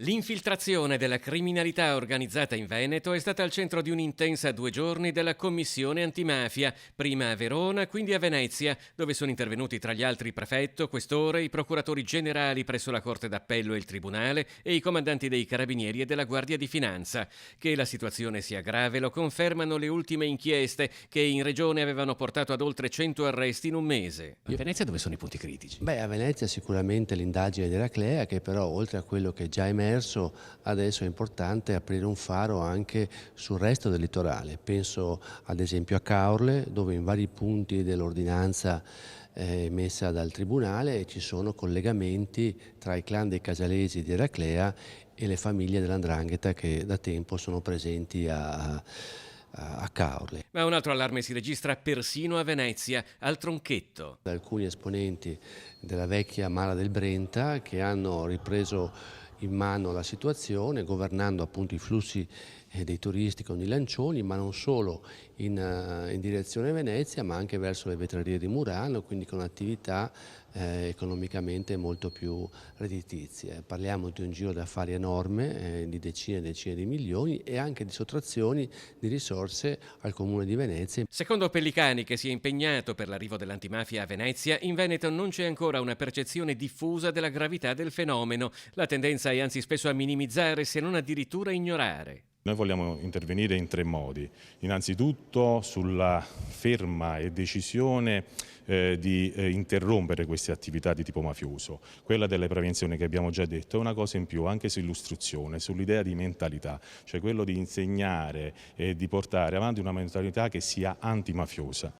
L'infiltrazione della criminalità organizzata in Veneto è stata al centro di un'intensa 2 giorni della Commissione Antimafia, prima a Verona, quindi a Venezia, dove sono intervenuti tra gli altri il prefetto, questore, i procuratori generali presso la Corte d'Appello e il Tribunale e i comandanti dei Carabinieri e della Guardia di Finanza. Che la situazione sia grave lo confermano le ultime inchieste che in regione avevano portato ad oltre 100 arresti in un mese. A Venezia dove sono i punti critici? A Venezia sicuramente l'indagine dell'Eraclea, che però oltre a quello che è già emerso, adesso è importante aprire un faro anche sul resto del litorale. Penso ad esempio a Caorle, dove in vari punti dell'ordinanza emessa dal Tribunale ci sono collegamenti tra i clan dei casalesi di Eraclea e le famiglie dell''ndrangheta che da tempo sono presenti a Caorle. Ma un altro allarme si registra persino a Venezia, al Tronchetto. Alcuni esponenti della vecchia Mara del Brenta che hanno ripreso in mano la situazione, governando appunto i flussi dei turisti con i lancioni, ma non solo in direzione Venezia, ma anche verso le vetrerie di Murano, quindi con attività economicamente molto più redditizie. Parliamo di un giro d'affari enorme, di decine e decine di milioni e anche di sottrazioni di risorse al Comune di Venezia. Secondo Pellicani, che si è impegnato per l'arrivo dell'antimafia a Venezia, in Veneto non c'è ancora una percezione diffusa della gravità del fenomeno. La tendenza è anzi spesso a minimizzare, se non addirittura ignorare. Noi vogliamo intervenire in 3 modi. Innanzitutto sulla ferma e decisione di interrompere queste attività di tipo mafioso. Quella della prevenzione che abbiamo già detto è una cosa in più, anche sull'istruzione, sull'idea di mentalità, cioè quello di insegnare e di portare avanti una mentalità che sia antimafiosa.